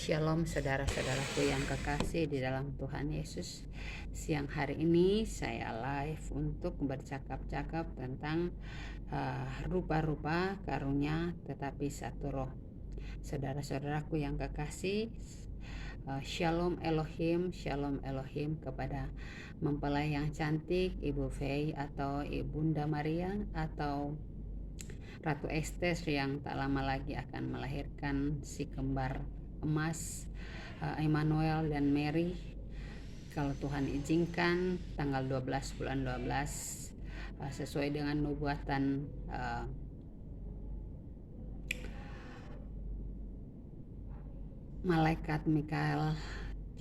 Shalom saudara-saudaraku yang kekasih di dalam Tuhan Yesus. Siang hari ini saya live untuk bercakap-cakap tentang rupa-rupa karunia tetapi satu roh. Saudara-saudaraku yang kekasih, Shalom Elohim kepada mempelai yang cantik, Ibu Fei atau Ibunda Maria atau Ratu Estes yang tak lama lagi akan melahirkan si kembar emas Emmanuel dan Mary, kalau Tuhan izinkan tanggal 12 bulan 12 sesuai dengan nubuatan malaikat Mikael,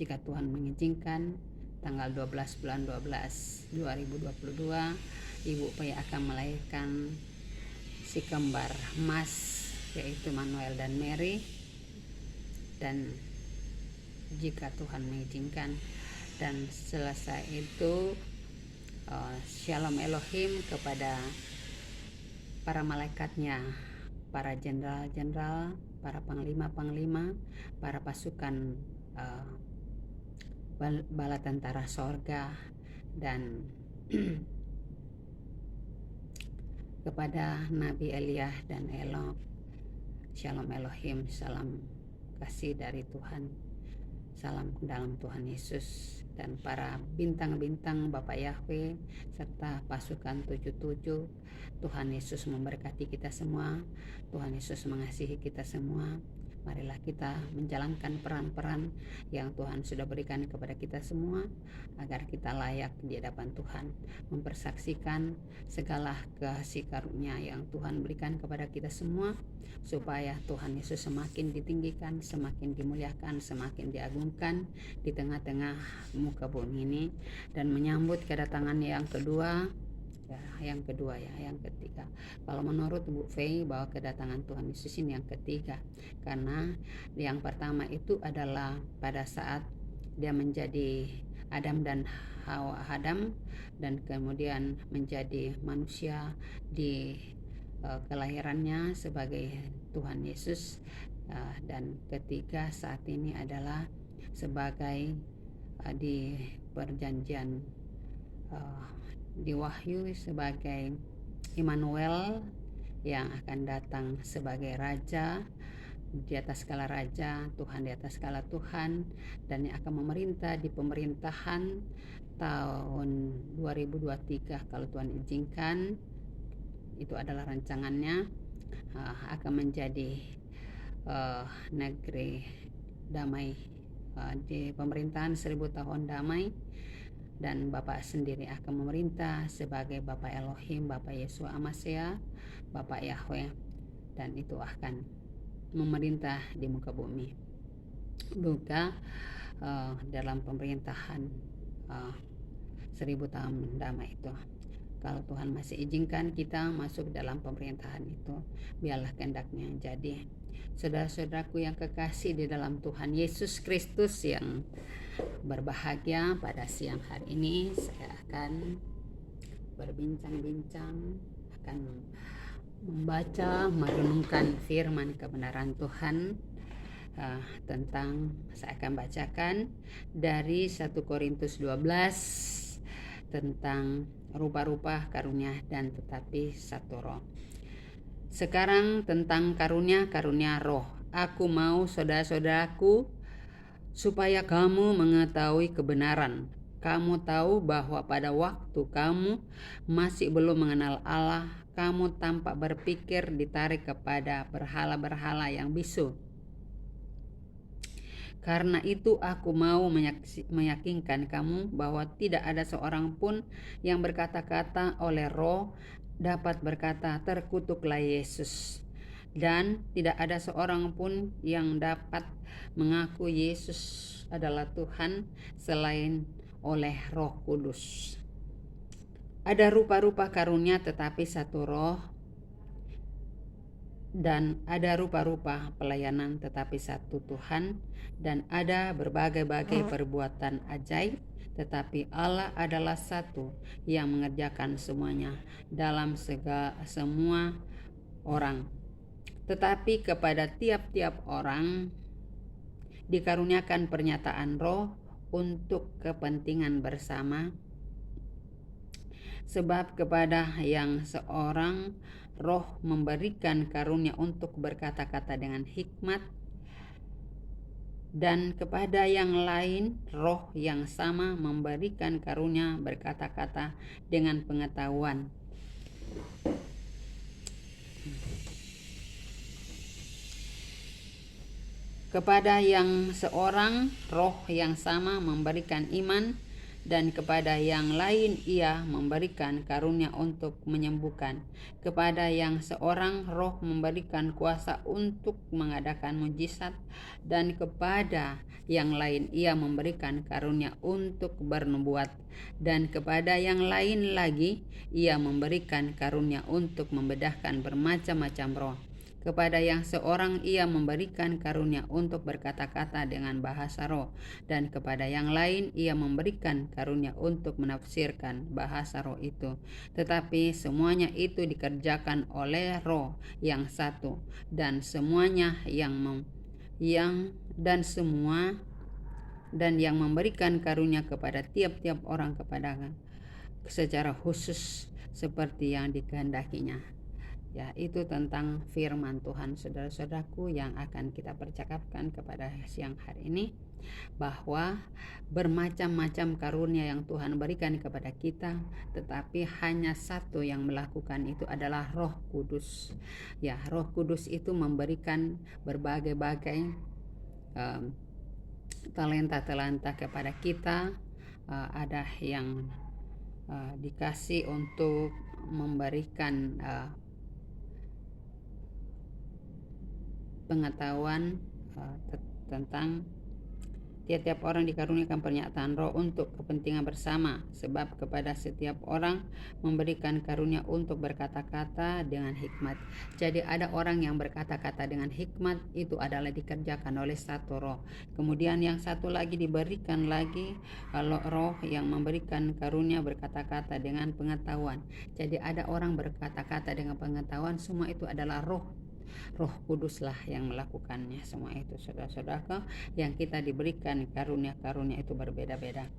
jika Tuhan mengizinkan tanggal 12 bulan 12 2022 Ibu Pei akan melahirkan si kembar emas yaitu Emmanuel dan Mary. Dan jika Tuhan mengizinkan dan selesai itu Shalom Elohim kepada para malaikatnya, para jenderal-jenderal, para panglima-panglima, para pasukan bala tentara sorga, dan kepada Nabi Elia dan Elok. Shalom Elohim, salam kasih dari Tuhan, salam dalam Tuhan Yesus, dan para bintang-bintang Bapak Yahweh serta pasukan 77. Tuhan Yesus memberkati kita semua, Tuhan Yesus mengasihi kita semua. Marilah kita menjalankan peran-peran yang Tuhan sudah berikan kepada kita semua, agar kita layak di hadapan Tuhan, mempersaksikan segala kasih karunia yang Tuhan berikan kepada kita semua, supaya Tuhan Yesus semakin ditinggikan, semakin dimuliakan, semakin diagungkan di tengah-tengah muka bumi ini, dan menyambut kedatangan yang kedua. Yang ketiga. Kalau menurut Bu Fei bahwa kedatangan Tuhan Yesus ini yang ketiga, karena yang pertama itu adalah pada saat dia menjadi Adam dan Hawa dan kemudian menjadi manusia di kelahirannya sebagai Tuhan Yesus, dan ketiga saat ini adalah sebagai di perjanjian di Wahyu sebagai Immanuel yang akan datang sebagai raja di atas segala raja, Tuhan di atas segala Tuhan, dan yang akan memerintah di pemerintahan tahun 2023 kalau Tuhan izinkan. Itu adalah rancangannya, akan menjadi negeri damai, di pemerintahan 1000 tahun damai, dan Bapak sendiri akan memerintah sebagai Bapak Elohim, Bapak Yeshua Amasya, Bapak Yahweh, dan itu akan memerintah di muka bumi. Buka dalam pemerintahan 1000 tahun damai itu. Kalau Tuhan masih izinkan kita masuk dalam pemerintahan itu, biarlah kehendaknya jadi. Saudara-saudaraku yang kekasih di dalam Tuhan Yesus Kristus yang berbahagia, pada siang hari ini saya akan berbincang-bincang, akan membaca, merenungkan firman kebenaran Tuhan, tentang, saya akan bacakan dari 1 Korintus 12 tentang rupa-rupa karunia dan tetapi satu roh. Sekarang tentang karunia roh. Aku mau saudara-saudaraku supaya kamu mengetahui kebenaran. Kamu tahu bahwa pada waktu kamu masih belum mengenal Allah, kamu tampak berpikir ditarik kepada berhala-berhala yang bisu. Karena itu aku mau meyakinkan kamu bahwa tidak ada seorang pun yang berkata-kata oleh roh dapat berkata terkutuklah Yesus, dan tidak ada seorang pun yang dapat mengaku Yesus adalah Tuhan selain oleh Roh Kudus. Ada rupa-rupa karunia tetapi satu roh, dan ada rupa-rupa pelayanan tetapi satu Tuhan, dan ada berbagai-bagai perbuatan ajaib, tetapi Allah adalah satu yang mengerjakan semuanya dalam semua orang. Tetapi kepada tiap-tiap orang dikaruniakan pernyataan roh untuk kepentingan bersama. Sebab kepada yang seorang roh memberikan karunia untuk berkata-kata dengan hikmat, dan kepada yang lain roh yang sama memberikan karunia berkata-kata dengan pengetahuan. Kepada yang seorang roh yang sama memberikan iman, dan kepada yang lain ia memberikan karunia untuk menyembuhkan. Kepada yang seorang roh memberikan kuasa untuk mengadakan mujizat, dan kepada yang lain ia memberikan karunia untuk bernubuat, dan kepada yang lain lagi ia memberikan karunia untuk membedahkan bermacam-macam roh. Kepada yang seorang ia memberikan karunia untuk berkata-kata dengan bahasa roh, dan kepada yang lain ia memberikan karunia untuk menafsirkan bahasa roh itu. Tetapi semuanya itu dikerjakan oleh Roh yang satu, dan semuanya yang memberikan karunia kepada tiap-tiap orang kepada secara khusus seperti yang dikehendakinya. Ya, itu tentang firman Tuhan, saudara-saudaraku, yang akan kita percakapkan kepada siang hari ini, bahwa bermacam-macam karunia yang Tuhan berikan kepada kita, tetapi hanya satu yang melakukan itu adalah Roh Kudus. Ya, Roh Kudus itu memberikan berbagai-bagai talenta-talenta kepada kita. Ada yang dikasih untuk memberikan pengetahuan tentang tiap-tiap orang dikaruniakan pernyataan roh untuk kepentingan bersama, sebab kepada setiap orang memberikan karunia untuk berkata-kata dengan hikmat. Jadi ada orang yang berkata-kata dengan hikmat, itu adalah dikerjakan oleh satu roh. Kemudian yang satu lagi diberikan lagi roh yang memberikan karunia berkata-kata dengan pengetahuan. Jadi ada orang berkata-kata dengan pengetahuan, semua itu adalah Roh Kudus lah yang melakukannya. Semua itu, saudara-saudara, yang kita diberikan karunia-karunia itu berbeda-beda.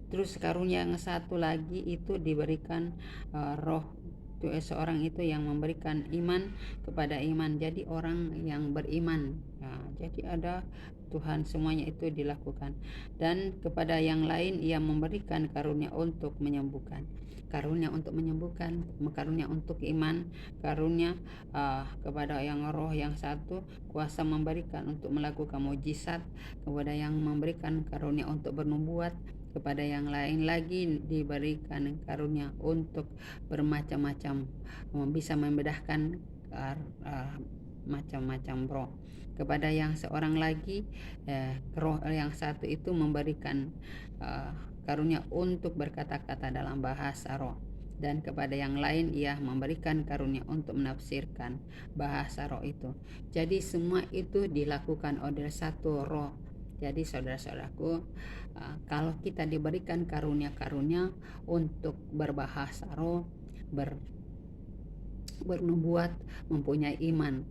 Terus karunia yang satu lagi itu diberikan roh seorang itu yang memberikan iman kepada iman. Jadi orang yang beriman. Jadi ada Tuhan, semuanya itu dilakukan. Dan kepada yang lain ia memberikan karunia untuk menyembuhkan. Karunia untuk menyembuhkan, karunia untuk iman, karunia kepada yang roh yang satu, kuasa memberikan untuk melakukan mujizat, kepada yang memberikan karunia untuk bernubuat, kepada yang lain lagi diberikan karunia untuk bermacam-macam, bisa membedahkan macam-macam roh. Kepada yang seorang lagi roh yang satu itu memberikan karunia untuk berkata-kata dalam bahasa roh, dan kepada yang lain ia memberikan karunia untuk menafsirkan bahasa roh itu. Jadi semua itu dilakukan oleh satu roh. Jadi saudara-saudaraku, kalau kita diberikan karunia-karunia untuk berbahasa roh, bernubuat, mempunyai iman,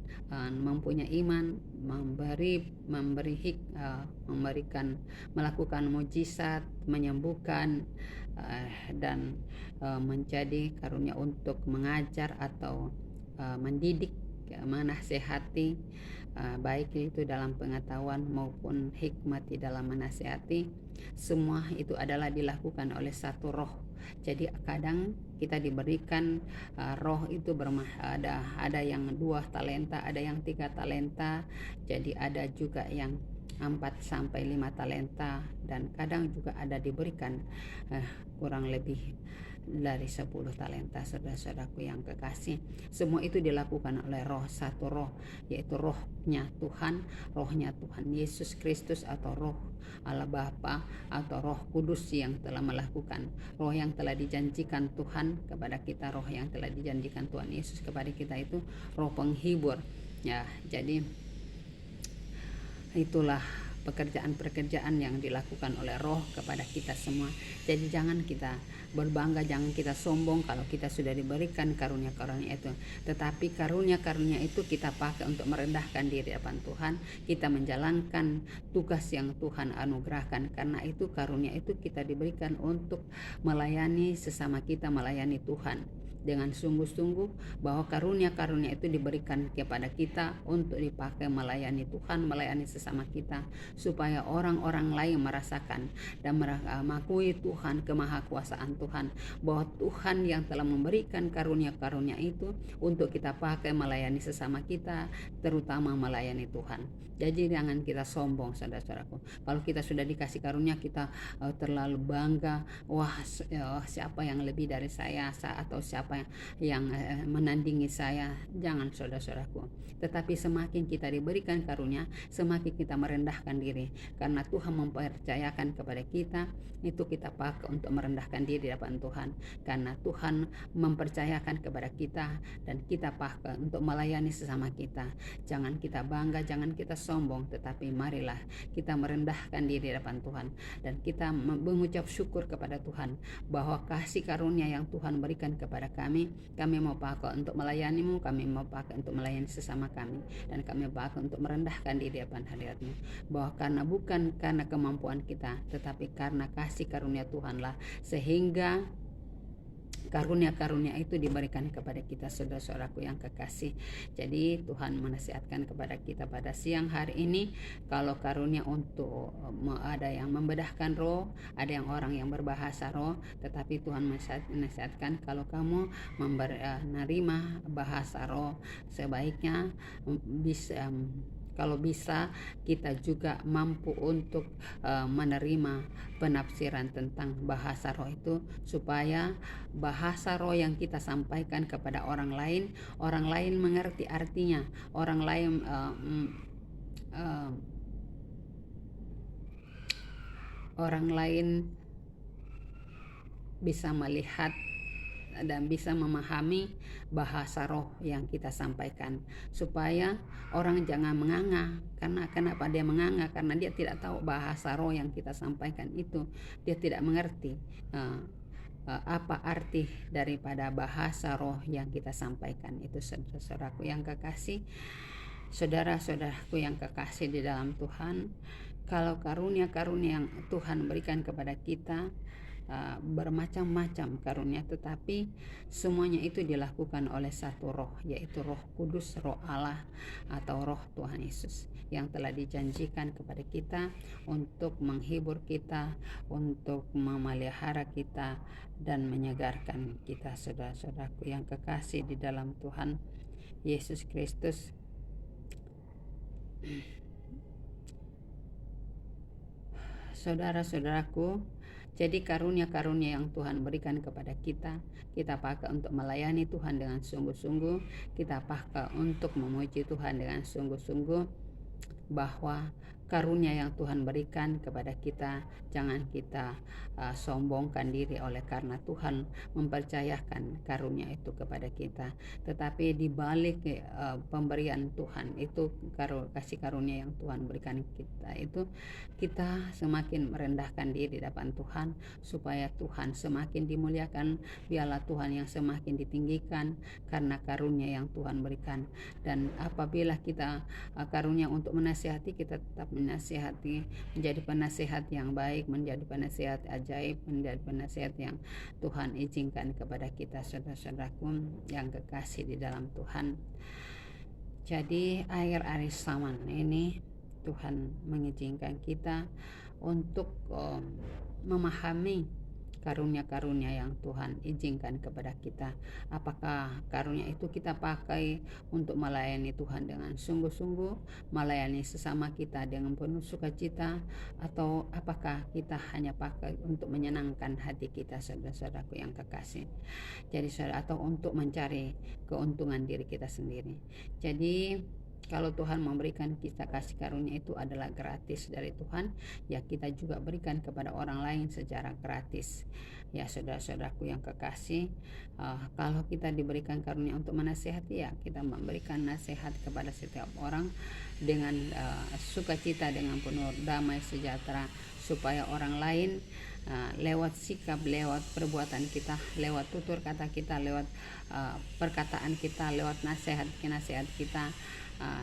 memberikan, melakukan mujizat, menyembuhkan, dan menjadi karunia untuk mengajar atau mendidik, menasehati, baik itu dalam pengetahuan maupun hikmat di dalam menasehati. Semua itu adalah dilakukan oleh satu roh. Jadi kadang kita diberikan roh itu ada yang 2 talenta, ada yang 3 talenta, jadi ada juga yang 4 sampai 5 talenta, dan kadang juga ada diberikan kurang lebih dari 10 talenta, saudara-saudaraku yang kekasih. Semua itu dilakukan oleh roh, satu roh, yaitu rohnya Tuhan Yesus Kristus, atau roh Allah Bapa, atau Roh Kudus yang telah melakukan, roh yang telah dijanjikan Tuhan kepada kita, roh yang telah dijanjikan Tuhan Yesus kepada kita itu roh penghibur. Ya, jadi itulah pekerjaan-pekerjaan yang dilakukan oleh Roh kepada kita semua. Jadi jangan kita berbangga, jangan kita sombong kalau kita sudah diberikan karunia-karunia itu. Tetapi karunia-karunia itu kita pakai untuk merendahkan diri di depan Tuhan, kita menjalankan tugas yang Tuhan anugerahkan. Karena itu karunia itu kita diberikan untuk melayani sesama kita, melayani Tuhan dengan sungguh-sungguh, bahwa karunia-karunia itu diberikan kepada kita untuk dipakai melayani Tuhan, melayani sesama kita, supaya orang-orang lain merasakan dan mengakui Tuhan, kemahakuasaan Tuhan, bahwa Tuhan yang telah memberikan karunia-karunia itu untuk kita pakai melayani sesama kita, terutama melayani Tuhan. Jadi jangan kita sombong, saudara-saudaraku. Kalau kita sudah dikasih karunia, kita terlalu bangga, wah siapa yang lebih dari saya, atau siapa yang menandingi saya. Jangan, saudara-saudaraku. Tetapi semakin kita diberikan karunia, semakin kita merendahkan diri, karena Tuhan mempercayakan kepada kita, itu kita pakai untuk merendahkan diri di depan Tuhan, karena Tuhan mempercayakan kepada kita dan kita pakai untuk melayani sesama kita. Jangan kita bangga, jangan kita sombong, tetapi marilah kita merendahkan diri di depan Tuhan dan kita mengucap syukur kepada Tuhan bahwa kasih karunia yang Tuhan berikan kepada kami mau pakai untuk melayanimu, kami mau pakai untuk melayani sesama kami, dan kami pakai untuk merendahkan diri di depan hadirat-Mu, bahwa bukan karena kemampuan kita, tetapi karena kasih karunia Tuhanlah, sehingga karunia-karunia itu diberikan kepada kita, saudara-saudaraku yang kekasih. Jadi Tuhan menasihatkan kepada kita pada siang hari ini, kalau karunia untuk ada yang membedahkan roh, ada yang orang yang berbahasa roh, tetapi Tuhan menasihatkan kalau kamu menerima bahasa roh, sebaiknya bisa, kalau bisa kita juga mampu untuk menerima penafsiran tentang bahasa roh itu, supaya bahasa roh yang kita sampaikan kepada orang lain mengerti artinya, orang lain bisa melihat dan bisa memahami bahasa roh yang kita sampaikan, supaya orang jangan menganga. Karena kenapa dia menganga? Karena dia tidak tahu bahasa roh yang kita sampaikan itu, dia tidak mengerti apa arti daripada bahasa roh yang kita sampaikan itu. Saudara-saudaraku yang kekasih, saudara-saudaraku yang kekasih di dalam Tuhan, kalau karunia-karunia yang Tuhan berikan kepada kita bermacam-macam karunia, tetapi semuanya itu dilakukan oleh satu roh, yaitu Roh Kudus, Roh Allah atau Roh Tuhan Yesus, yang telah dijanjikan kepada kita untuk menghibur kita, untuk memelihara kita dan menyegarkan kita. Saudara-saudaraku yang kekasih di dalam Tuhan Yesus Kristus, saudara-saudaraku, jadi karunia-karunia yang Tuhan berikan kepada kita, kita pakai untuk melayani Tuhan dengan sungguh-sungguh, kita pakai untuk memuji Tuhan dengan sungguh-sungguh, bahwa karunia yang Tuhan berikan kepada kita, jangan kita sombongkan diri oleh karena Tuhan mempercayakan karunia itu kepada kita. Tetapi di balik pemberian Tuhan itu, kasih karunia yang Tuhan berikan kita itu, kita semakin merendahkan diri di depan Tuhan, supaya Tuhan semakin dimuliakan, biarlah Tuhan yang semakin ditinggikan karena karunia yang Tuhan berikan. Dan apabila kita karunia untuk menasihati, kita tetap menasihati, menjadi penasihat yang baik, menjadi penasihat ajaib, menjadi penasihat yang Tuhan izinkan kepada kita, saudara-saudaraku yang kekasih di dalam Tuhan. Jadi akhir-akhir zaman ini Tuhan mengizinkan kita untuk memahami karunia-karunia yang Tuhan izinkan kepada kita. Apakah karunia itu kita pakai untuk melayani Tuhan dengan sungguh-sungguh, melayani sesama kita dengan penuh sukacita, atau apakah kita hanya pakai untuk menyenangkan hati kita, saudara-saudaraku yang kekasih. Jadi atau untuk mencari keuntungan diri kita sendiri. Jadi Kalau Tuhan memberikan kita kasih karunia itu adalah gratis dari Tuhan, ya kita juga berikan kepada orang lain secara gratis. Ya saudara-saudaraku yang kekasih, kalau kita diberikan karunia untuk menasihati, ya kita memberikan nasihat kepada setiap orang dengan sukacita, dengan penuh damai sejahtera, supaya orang lain lewat sikap, lewat perbuatan kita, lewat tutur kata kita, lewat perkataan kita, lewat nasihat kita,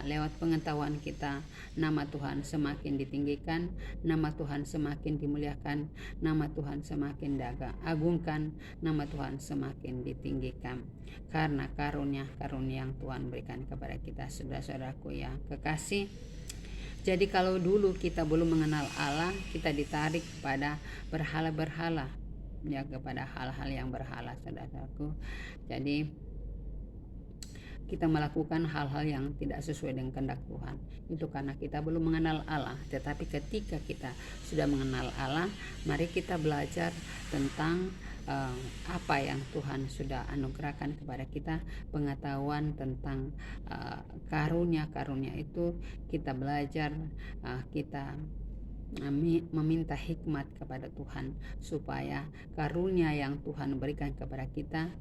lewat pengetahuan kita, nama Tuhan semakin ditinggikan, nama Tuhan semakin dimuliakan, nama Tuhan semakin diagungkan, nama Tuhan semakin ditinggikan, karena karunia yang Tuhan berikan kepada kita, saudara-saudaraku yang kekasih. Jadi kalau dulu kita belum mengenal Allah, kita ditarik kepada berhala-berhala, ya, kepada hal-hal yang berhala, saudaraku. Jadi kita melakukan hal-hal yang tidak sesuai dengan kehendak Tuhan. Itu karena kita belum mengenal Allah. Tetapi ketika kita sudah mengenal Allah, mari kita belajar tentang apa yang Tuhan sudah anugerahkan kepada kita, pengetahuan tentang karunia-karunia itu. Kita belajar, kita meminta hikmat kepada Tuhan, supaya karunia yang Tuhan berikan kepada kita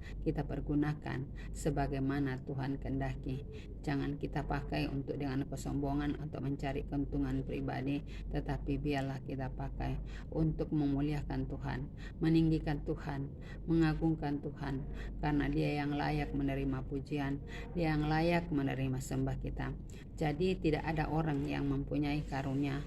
pergunakan sebagaimana Tuhan kehendaki. Jangan kita pakai untuk dengan kesombongan atau mencari keuntungan pribadi, tetapi biarlah kita pakai untuk memuliakan Tuhan, meninggikan Tuhan, mengagungkan Tuhan, karena Dia yang layak menerima pujian, Dia yang layak menerima sembah kita. Jadi tidak ada orang yang mempunyai karunia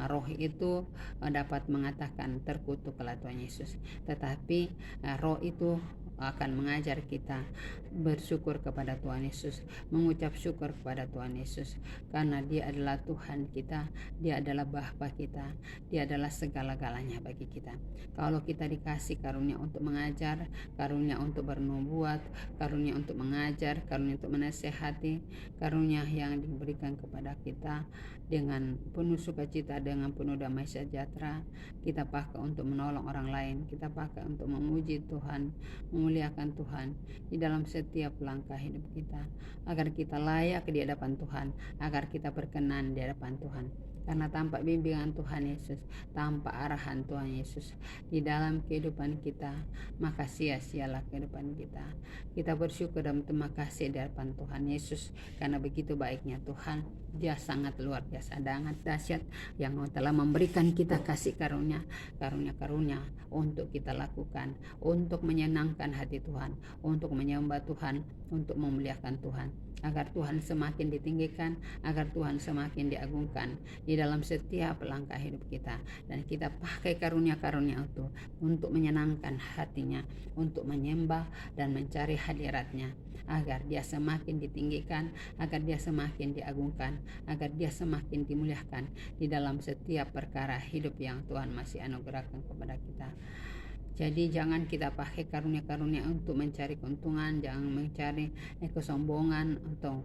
roh itu dapat mengatakan terkutuklah Tuhan Yesus, tetapi roh itu akan mengajar kita bersyukur kepada Tuhan Yesus, mengucap syukur kepada Tuhan Yesus, karena Dia adalah Tuhan kita, Dia adalah Bapa kita, Dia adalah segala-galanya bagi kita. Kalau kita dikasih karunia untuk mengajar, karunia untuk bernubuat, karunia untuk mengajar, karunia untuk menasehati, karunia yang diberikan kepada kita dengan penuh sukacita, dengan penuh damai sejahtera, kita pakai untuk menolong orang lain, kita pakai untuk memuji Tuhan, memuliakan Tuhan di dalam setiap langkah hidup kita, agar kita layak di hadapan Tuhan, agar kita berkenan di hadapan Tuhan. Karena tanpa bimbingan Tuhan Yesus, tanpa arahan Tuhan Yesus di dalam kehidupan kita, maka sia-sialah kehidupan kita. Kita bersyukur dan terima kasih di hadapan Tuhan Yesus, karena begitu baiknya Tuhan. Dia sangat luar biasa, sangat dahsyat, yang telah memberikan kita kasih karunia untuk kita lakukan, untuk menyenangkan hati Tuhan, untuk menyembah Tuhan, untuk memuliakan Tuhan, agar Tuhan semakin ditinggikan, agar Tuhan semakin diagungkan di dalam setiap langkah hidup kita. Dan kita pakai karunia-karunia itu untuk menyenangkan hatinya, untuk menyembah dan mencari hadiratnya, agar Dia semakin ditinggikan, agar Dia semakin diagungkan, agar Dia semakin dimuliakan di dalam setiap perkara hidup yang Tuhan masih anugerahkan kepada kita. Jadi jangan kita pakai karunia-karunia untuk mencari keuntungan, jangan mencari kesombongan atau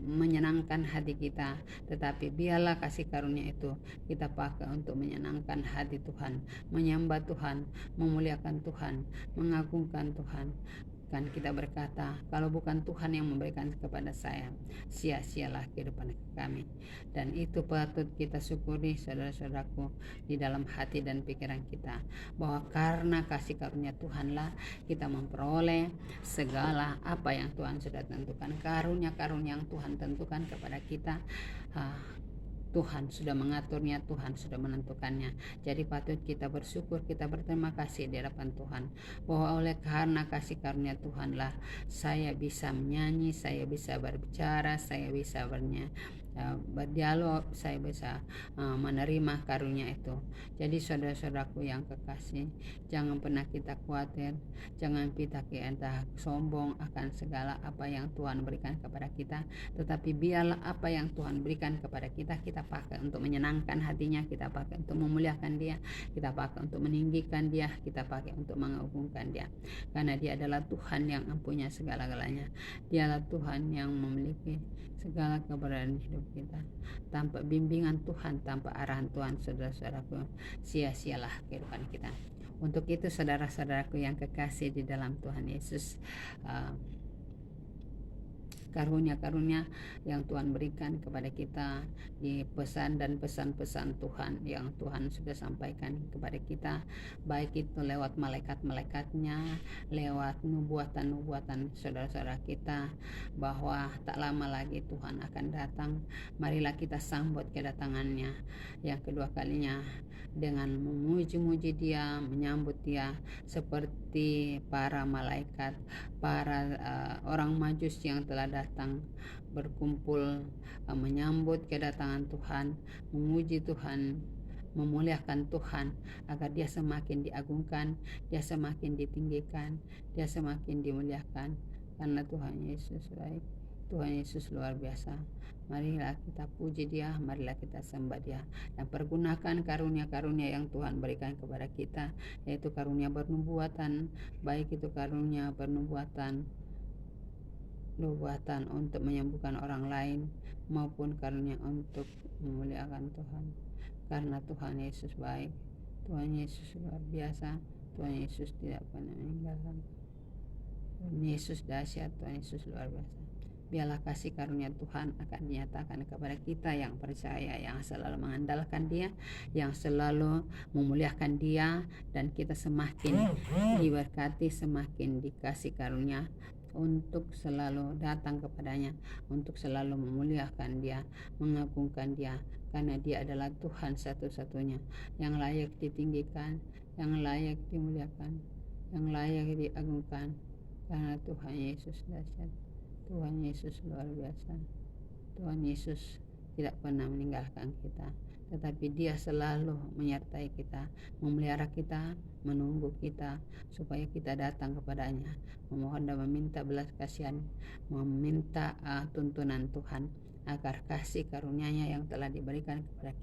menyenangkan hati kita, tetapi biarlah kasih karunia itu kita pakai untuk menyenangkan hati Tuhan, menyembah Tuhan, memuliakan Tuhan, mengagungkan Tuhan. Kan kita berkata, kalau bukan Tuhan yang memberikan kepada saya, sia-sialah kehidupan kami. Dan itu patut kita syukuri, saudara-saudaraku, di dalam hati dan pikiran kita, bahwa karena kasih karunia Tuhanlah kita memperoleh segala apa yang Tuhan sudah tentukan, karunia-karunia yang Tuhan tentukan kepada kita. Tuhan sudah mengaturnya, Tuhan sudah menentukannya. Jadi patut kita bersyukur, kita berterima kasih di hadapan Tuhan, bahwa oleh karena kasih karunia Tuhanlah saya bisa menyanyi, saya bisa berbicara, saya bisa berdialog, saya bisa menerima karunia itu. Jadi saudara-saudaraku yang kekasih, jangan pernah kita khawatir, jangan kita sombong akan segala apa yang Tuhan berikan kepada kita, tetapi biarlah apa yang Tuhan berikan kepada kita, kita pakai untuk menyenangkan hatinya, kita pakai untuk memuliakan Dia, kita pakai untuk meninggikan Dia, kita pakai untuk mengagungkan Dia, karena Dia adalah Tuhan yang mempunyai segala-galanya. Dialah Tuhan yang memiliki segala keberadaan hidup kita. Tanpa bimbingan Tuhan, tanpa arahan Tuhan, saudara-saudaraku, sia-sialah kehidupan kita. Untuk itu saudara-saudaraku yang kekasih di dalam Tuhan Yesus, karunia-karunia yang Tuhan berikan kepada kita di pesan dan pesan-pesan Tuhan yang Tuhan sudah sampaikan kepada kita, baik itu lewat malaikat-malaikatnya, lewat nubuatan-nubuatan saudara-saudara kita, bahwa tak lama lagi Tuhan akan datang. Marilah kita sambut kedatangannya yang kedua kalinya dengan memuji-muji Dia, menyambut Dia seperti para malaikat, para orang Majus yang telah datang berkumpul menyambut kedatangan Tuhan, memuji Tuhan, memuliakan Tuhan agar Dia semakin diagungkan, Dia semakin ditinggikan, Dia semakin dimuliakan, karena Tuhan Yesus baik, Tuhan Yesus luar biasa. Marilah kita puji Dia, marilah kita sembah Dia, dan pergunakan karunia-karunia yang Tuhan berikan kepada kita, yaitu karunia bernubuatan, baik itu karunia bernubuatan untuk menyembuhkan orang lain, maupun karunia untuk memuliakan Tuhan, karena Tuhan Yesus baik, Tuhan Yesus luar biasa, Tuhan Yesus tidak pernah meninggalkan, Tuhan Yesus dahsyat, Tuhan Yesus luar biasa. Biarlah kasih karunia Tuhan akan dinyatakan kepada kita yang percaya, yang selalu mengandalkan Dia, yang selalu memuliakan Dia, dan kita semakin diberkati, semakin dikasih karunia untuk selalu datang kepadanya, untuk selalu memuliakan Dia, mengagungkan Dia, karena Dia adalah Tuhan satu-satunya yang layak ditinggikan, yang layak dimuliakan, yang layak diagungkan, karena Tuhan Yesus dahsyat, Tuhan Yesus luar biasa. Tuhan Yesus tidak pernah meninggalkan kita, tetapi Dia selalu menyertai kita, memelihara kita, menunggu kita supaya kita datang kepadanya, memohon dan meminta belas kasihan, meminta tuntunan Tuhan, agar kasih karunia-Nya yang telah diberikan kepada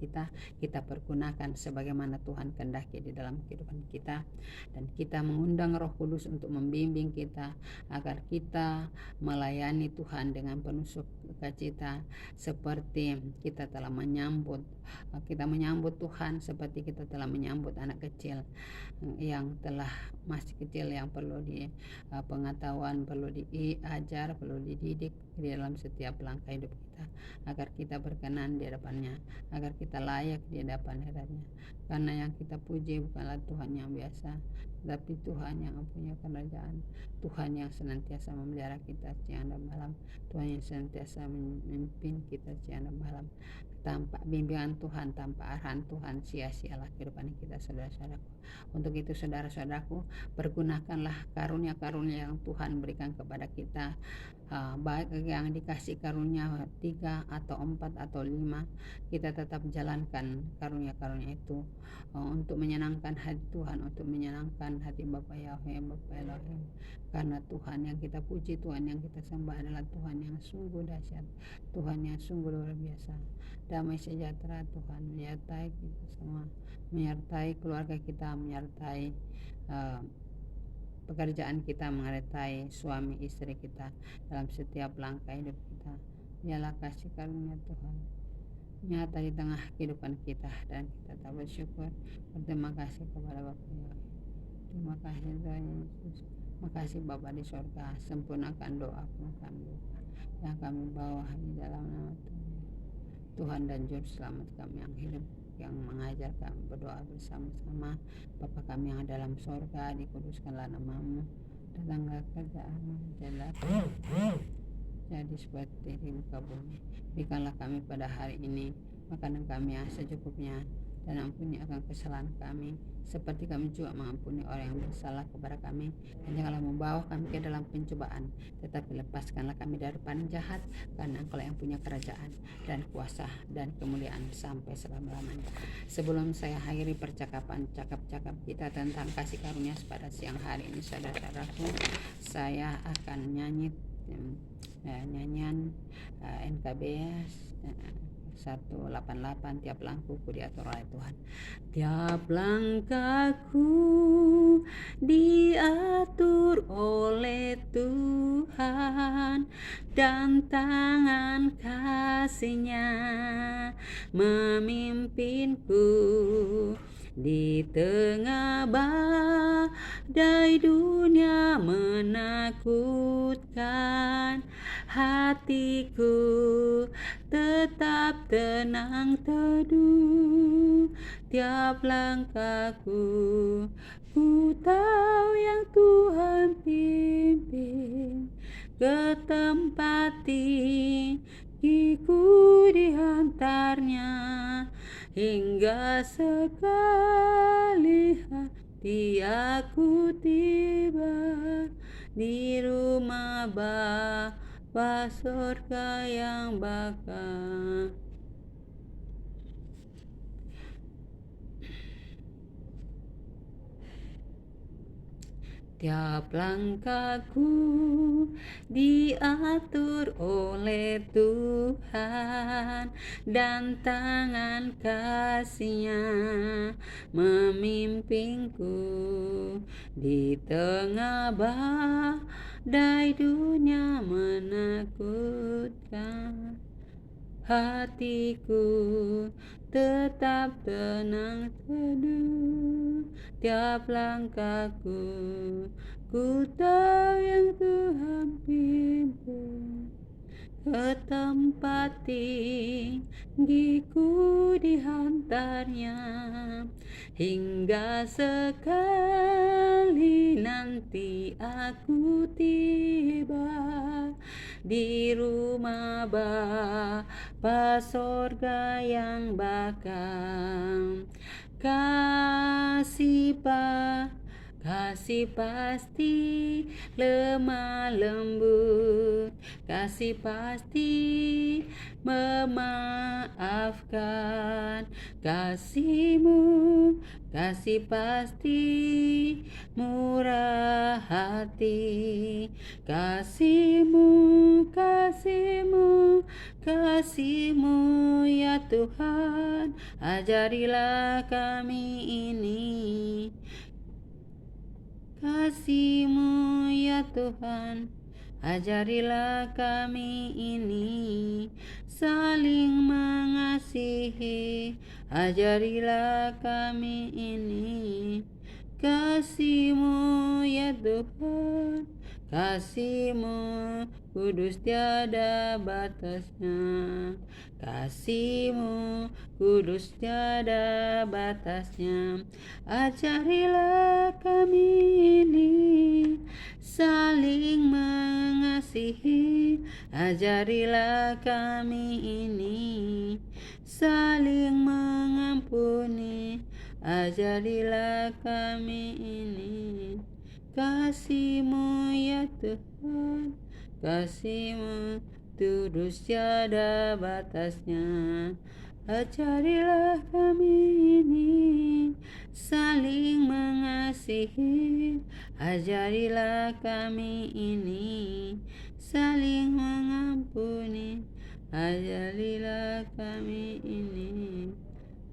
kita pergunakan sebagaimana Tuhan kehendaki di dalam kehidupan kita, dan kita mengundang Roh Kudus untuk membimbing kita agar kita melayani Tuhan dengan penuh sukacita, seperti kita telah menyambut Tuhan, seperti kita telah menyambut anak kecil yang telah masih kecil, yang perlu di pengetahuan, perlu diajar, perlu dididik di dalam setiap langkah hidup kita, agar kita berkenan di hadapannya, agar kita layak di hadapan hadiratnya. Karena yang kita puji bukanlah Tuhan yang biasa, tapi Tuhan yang mempunyai kerajaan, Tuhan yang senantiasa memelihara kita siang dan malam, Tuhan yang senantiasa memimpin kita siang dan malam. Tanpa bimbingan Tuhan, tanpa arahan Tuhan, sia-sialah kehidupan kita, saudara-saudaraku. Untuk itu, saudara-saudaraku, pergunakanlah karunia-karunia yang Tuhan berikan kepada kita, baik yang dikasih karunia 3 atau 4 atau 5, kita tetap jalankan karunia-karunia itu untuk menyenangkan hati Tuhan, untuk menyenangkan hati Bapa Yahweh, Bapa Elohim. Karena Tuhan yang kita puji, Tuhan yang kita sembah adalah Tuhan yang sungguh dahsyat, Tuhan yang sungguh luar biasa. Damai sejahtera Tuhan menyertai kita semua, menyertai keluarga kita, menyertai pekerjaan kita, menyertai suami istri kita dalam setiap langkah hidup kita. Biarlah kasih karunia Tuhan nyata di tengah kehidupan kita, dan kita tak bersyukur, berterima kasih kepada Bapa Yahweh. Terima kasih Tuhan Yesus. Terima kasih Bapa di sorga, sempurnakan doa kami yang kami bawa di dalam nama Tuhan dan Juru Selamat kami yang hidup, yang mengajar kami berdoa bersama-sama. Bapa kami yang dalam sorga, dikuduskanlah nama-Mu, datanglah kerjaan-Mu, jadi seperti di muka bumi. Berikanlah kami pada hari ini makanan kami yang secukupnya, dan ampuni akan kesalahan kami, seperti kami juga mengampuni orang yang bersalah kepada kami. Dan janganlah membawa kami ke dalam pencobaan, tetapi lepaskanlah kami dari paling jahat, karena Engkau yang punya kerajaan dan kuasa dan kemuliaan sampai selama-lamanya. Sebelum saya akhiri percakapan cakap-cakap kita tentang kasih karunia pada siang hari ini, saudara-saudaraku, saya akan nyanyian NKBS 188, tiap langkahku diatur oleh Tuhan. Tiap langkahku diatur oleh Tuhan, dan tangan kasih-Nya memimpinku. Di tengah badai dunia menakutkan, hatiku tetap tenang teduh. Tiap langkahku ku tahu yang Tuhan pimpin ke tempat tinggiku, dihantarnya hingga sekali hati aku tiba di rumah Bapa surga yang bakal. Tiap langkahku diatur oleh Tuhan, dan tangan kasih-Nya memimpinku di tengah badai dunia menakutkan. Hatiku tetap tenang teduh. Tiap langkahku ku tahu yang Tuhan pimpin ke tempat tinggiku, dihantarnya hingga sekali nanti aku tiba di rumah Bapa sorga yang bakal. Kasih pasti lemah lembut, kasih pasti memaafkan. Kasih-Mu, kasih pasti murah hati. Kasih-Mu, kasih-Mu, kasih-Mu ya Tuhan, ajarilah kami ini. Kasih-Mu ya Tuhan, ajarilah kami ini saling mengasihi. Ajarilah kami ini. Kasih-Mu ya Tuhan, kasih-Mu kudus tiada batasnya. Kasih-Mu kudus tiada batasnya. Ajarilah kami ini saling mengasihi. Ajarilah kami ini saling mengampuni. Ajarilah kami ini. Kasih-Mu ya Tuhan, kasih-Mu kudus tiada batasnya. Ajarilah kami ini saling mengasihi. Ajarilah kami ini saling mengampuni. Ajarilah kami ini.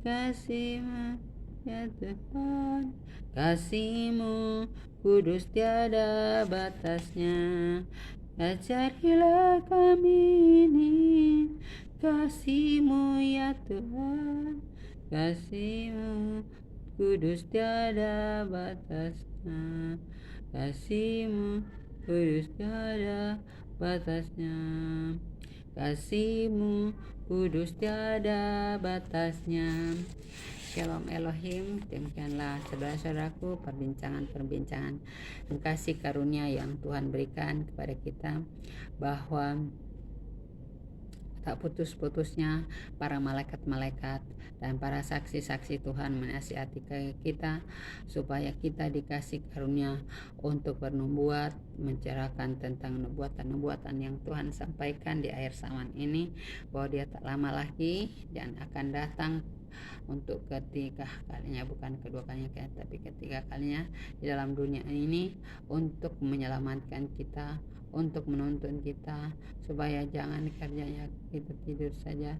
Kasih-Mu ya Tuhan, kasih-Mu kudus tiada batasnya. Ajarilah kami ini. Kasih-Mu ya Tuhan, kasih-Mu kudus tiada batasnya. Kasih-Mu kudus tiada batasnya. Kasih-Mu kudus tiada batasnya. Shalom Elohim. Demikianlah saudara-saudaraku perbincangan kasih karunia yang Tuhan berikan kepada kita, bahwa tak putus-putusnya para malaikat-malaikat dan para saksi-saksi Tuhan menasihati kita, supaya kita dikasih karunia untuk bernubuat, mencerahkan tentang nubuatan-nubuatan yang Tuhan sampaikan di akhir zaman ini, bahwa Dia tak lama lagi dan akan datang untuk ketiga kalinya, bukan kedua kalinya, tapi ketiga kalinya di dalam dunia ini, untuk menyelamatkan kita, untuk menuntun kita, supaya jangan kerjanya kita tidur saja,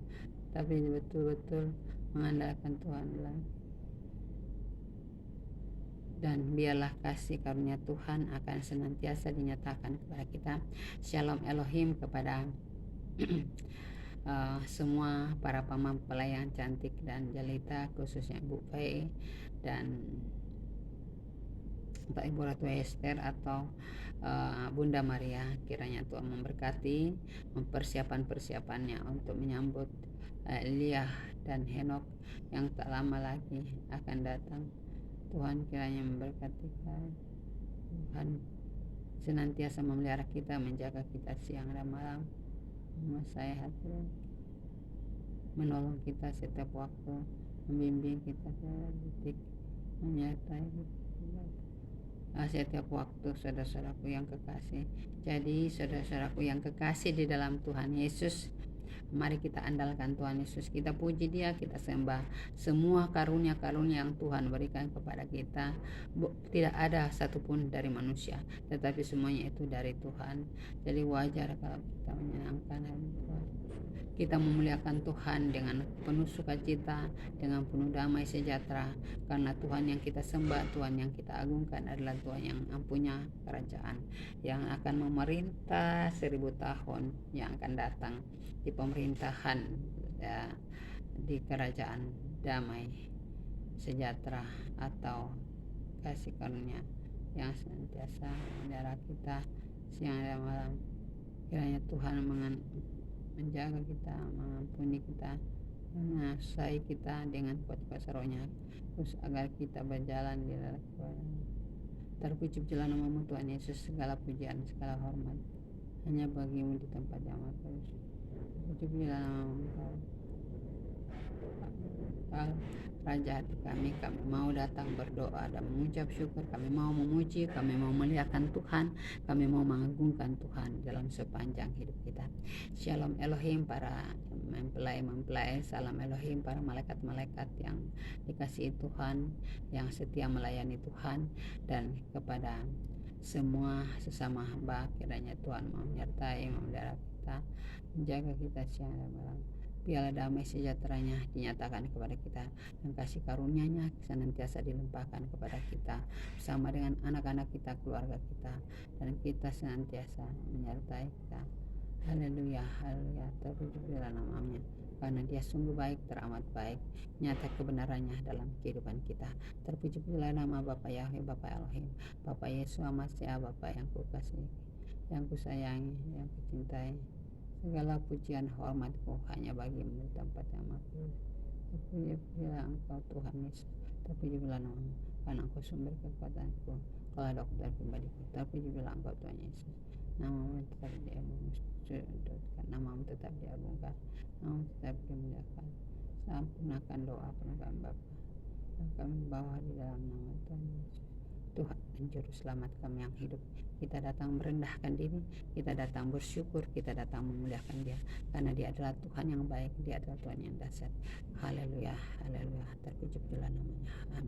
tapi betul-betul mengandalkan Tuhan. Dan biarlah kasih karunia Tuhan akan senantiasa dinyatakan kepada kita. Shalom Elohim kepada semua para pemempelai yang cantik dan jelita, khususnya Bu Fei dan entah Ibu Ratu Esther atau Bunda Maria. Kiranya Tuhan memberkati persiapannya untuk menyambut Elia dan Henok yang tak lama lagi akan datang. Tuhan kiranya memberkati Tuhan senantiasa memelihara kita, menjaga kita siang dan malam, saya hati menolong kita setiap waktu, membimbing kita setiap detik, menyertai setiap waktu. Saudara-saudaraku yang kekasih, jadi saudara-saudaraku yang kekasih di dalam Tuhan Yesus, mari kita andalkan Tuhan Yesus, kita puji Dia, kita sembah semua karunia-karunia yang Tuhan berikan kepada kita. Tidak ada satupun dari manusia, tetapi semuanya itu dari Tuhan. Jadi wajar kalau kita menyenangkan hati Tuhan, kita memuliakan Tuhan dengan penuh sukacita, dengan penuh damai sejahtera, karena Tuhan yang kita sembah, Tuhan yang kita agungkan adalah Tuhan yang punya kerajaan, yang akan memerintah 1000 tahun yang akan datang di pemerintahan, ya, di kerajaan damai sejahtera atau kasih karunia yang senantiasa memelihara kita siang dan malam. Kiranya Tuhan menjaga kita, mengampuni kita, mengasai kita dengan kuasa rohnya, terus agar kita berjalan di dalam Tuhan. Terpuji-pujilah namamu Tuhan Yesus, segala pujian, segala hormat hanya bagimu di tempat yang maha kudus. Terpuji-pujilah namamu Raja hati kami mau datang berdoa dan mengucap syukur, kami mau memuji, kami mau melihatkan Tuhan, kami mau mengagungkan Tuhan dalam sepanjang hidup kita. Shalom Elohim para mempelai, salam Elohim para malaikat-malaikat yang dikasihi Tuhan, yang setia melayani Tuhan, dan kepada semua sesama hamba, kiranya Tuhan mau menyertai, memelihara kita, menjaga kita siang dan malam. Biarlah damai sejahteranya dinyatakan kepada kita, dan kasih karunia-Nya senantiasa dilimpahkan kepada kita bersama dengan anak-anak kita, keluarga kita, dan kita senantiasa menyertai kita. Haleluya, haleluya, terpujilah namanya, karena Dia sungguh baik, teramat baik, nyata kebenarannya dalam kehidupan kita. Terpuji-pujilah nama Bapa Yahweh, Bapa Elohim, Bapa Yesus Amasia, Bapa yang kukasihi, yang kusayangi, yang kucintai. Segala pujian hormatku hanya bagimu di tempat yang maha kudus. Terpuji-pujilah Engkau Tuhan Yesus, terpuji-pujilah namamu, karena Engkau sumber kekuatanku, Engkau dokter pribadiku. Terpuji-pujilah Engkau Tuhan Yesus, namamu tetap diagungkan, namamu tetap diagungkan, namamu tetap dimuliakan. Sampurnakan doa pernikahan Bapa yang kami bawa di dalam nama Tuhan Yesus, Tuhan dan Juru Selamat kami yang hidup. Kita datang merendahkan diri, kita datang bersyukur, kita datang memuliakan Dia, karena Dia adalah Tuhan yang baik, Dia adalah Tuhan yang dahsyat. Haleluya, haleluya, terpuji-pujilah namanya. Amin.